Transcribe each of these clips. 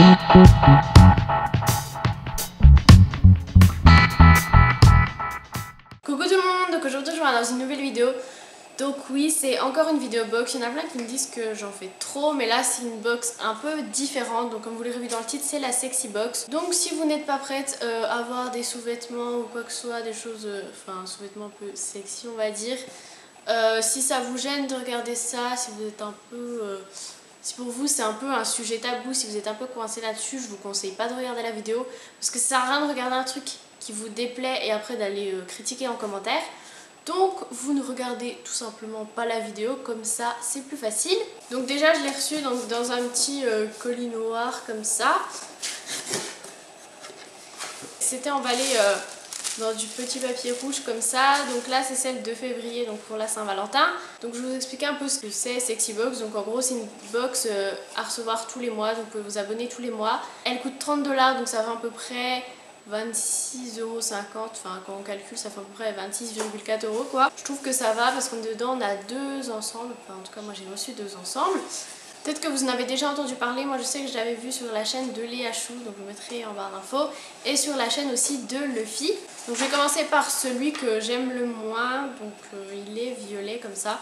Coucou tout le monde, donc aujourd'hui je vais dans une nouvelle vidéo. Donc oui, c'est encore une vidéo box. Il y en a plein qui me disent que j'en fais trop, mais là c'est une box un peu différente. Donc comme vous l'avez vu dans le titre, c'est la sexy box. Donc si vous n'êtes pas prête à avoir des sous-vêtements ou quoi que ce soit, des choses, enfin sous-vêtements un peu sexy on va dire, si ça vous gêne de regarder ça, si vous êtes un peu... si pour vous c'est un peu un sujet tabou, si vous êtes un peu coincé là-dessus, je vous conseille pas de regarder la vidéo. Parce que ça sert à rien de regarder un truc qui vous déplaît et après d'aller critiquer en commentaire. Donc vous ne regardez tout simplement pas la vidéo, comme ça c'est plus facile. Donc déjà je l'ai reçu dans un petit colis noir comme ça. C'était emballé dans du petit papier rouge comme ça. Donc là c'est celle de février, donc pour la Saint-Valentin. Donc je vais vous expliquer un peu ce que c'est Sexy Box. Donc en gros c'est une box à recevoir tous les mois, donc vous pouvez vous abonner tous les mois. Elle coûte 30 $, donc ça fait à peu près 26,50 €, enfin quand on calcule ça fait à peu près 26,4 € quoi. Je trouve que ça va parce qu'en dedans on a deux ensembles, enfin en tout cas moi j'ai reçu deux ensembles. Peut-être que vous en avez déjà entendu parler, moi je sais que je l'avais vu sur la chaîne de Léa Chou, donc je vous mettrai en barre d'infos, et sur la chaîne aussi de Luffy. Donc je vais commencer par celui que j'aime le moins, donc il est violet comme ça.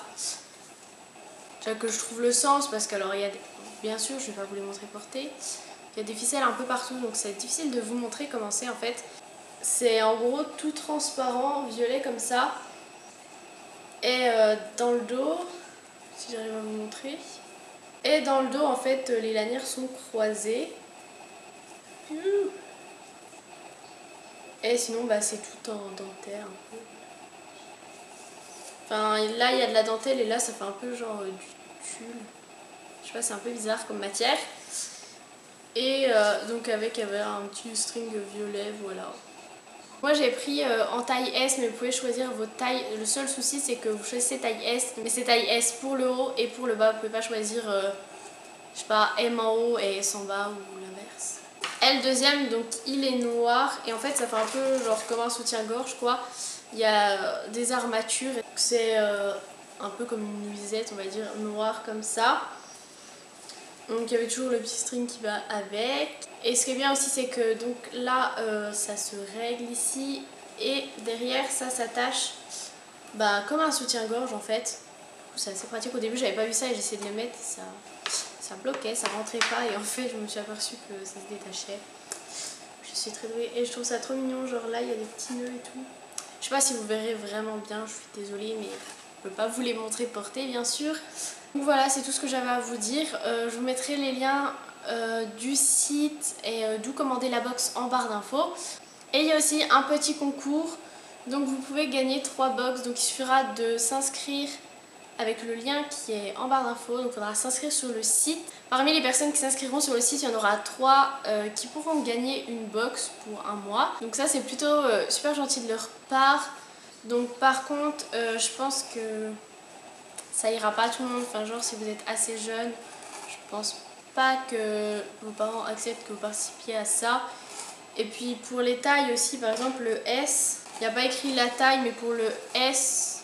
Déjà que je trouve le sens parce qu'alors il y a des... bien sûr je vais pas vous les montrer portés. Il y a des ficelles un peu partout, donc c'est difficile de vous montrer comment c'est en fait. C'est en gros tout transparent, violet comme ça. Et dans le dos, si j'arrive à vous montrer. Et dans le dos en fait les lanières sont croisées. Et sinon bah, c'est tout en dentelle un peu. Enfin là il y a de la dentelle et là ça fait un peu genre du tulle. Je sais pas, c'est un peu bizarre comme matière. Et donc avec un petit string violet, voilà. Moi j'ai pris en taille S, mais vous pouvez choisir votre taille. Le seul souci c'est que vous choisissez taille S, mais c'est taille S pour le haut et pour le bas. Vous pouvez pas choisir, je sais pas, M en haut et S en bas ou l'inverse. Et le deuxième, donc il est noir et en fait ça fait un peu genre comme un soutien-gorge quoi. Il y a des armatures, c'est un peu comme une nuisette on va dire, noire comme ça. Donc il y avait toujours le petit string qui va avec. Et ce qui est bien aussi c'est que donc là ça se règle ici et derrière ça s'attache bah, comme un soutien-gorge en fait. C'est assez pratique. Au début j'avais pas vu ça et j'essayais de le mettre, ça bloquait, ça rentrait pas et en fait je me suis aperçue que ça se détachait. Je suis très douée et je trouve ça trop mignon, genre là il y a des petits nœuds et tout. Je sais pas si vous verrez vraiment bien, je suis désolée mais je peux pas vous les montrer portés bien sûr. Donc voilà, c'est tout ce que j'avais à vous dire. Je vous mettrai les liens du site et d'où commander la box en barre d'infos. Et il y a aussi un petit concours, donc vous pouvez gagner 3 box. Donc il suffira de s'inscrire avec le lien qui est en barre d'infos. Donc il faudra s'inscrire sur le site. Parmi les personnes qui s'inscriront sur le site, il y en aura 3 qui pourront gagner une box pour un mois. Donc ça c'est plutôt super gentil de leur part. Donc par contre, je pense que ça ira pas à tout le monde, enfin genre si vous êtes assez jeune, je pense pas que vos parents acceptent que vous participiez à ça. Et puis pour les tailles aussi, par exemple le S, il n'y a pas écrit la taille mais pour le S,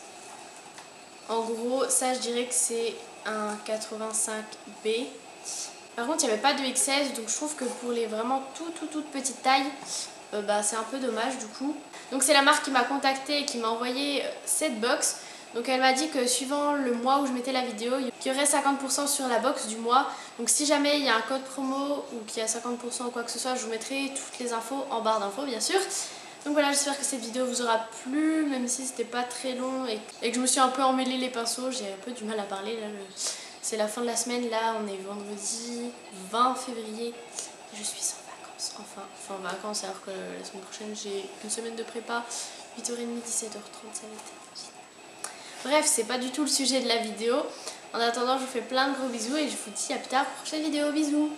en gros ça je dirais que c'est un 85B. Par contre il n'y avait pas de XS, donc je trouve que pour les vraiment toutes petites tailles, bah, c'est un peu dommage du coup. Donc c'est la marque qui m'a contactée et qui m'a envoyé cette box. Donc elle m'a dit que suivant le mois où je mettais la vidéo, il y aurait 50% sur la box du mois. Donc si jamais il y a un code promo ou qu'il y a 50% ou quoi que ce soit, je vous mettrai toutes les infos en barre d'infos bien sûr. Donc voilà, j'espère que cette vidéo vous aura plu, même si c'était pas très long et que je me suis un peu emmêlé les pinceaux. J'ai un peu du mal à parler là, c'est la fin de la semaine, là on est vendredi 20 février. Je suis en vacances, enfin en vacances alors que la semaine prochaine j'ai une semaine de prépa, 8h30, 17h30 ça va être... Bref, c'est pas du tout le sujet de la vidéo. En attendant, je vous fais plein de gros bisous et je vous dis à plus tard pour une prochaine vidéo. Bisous!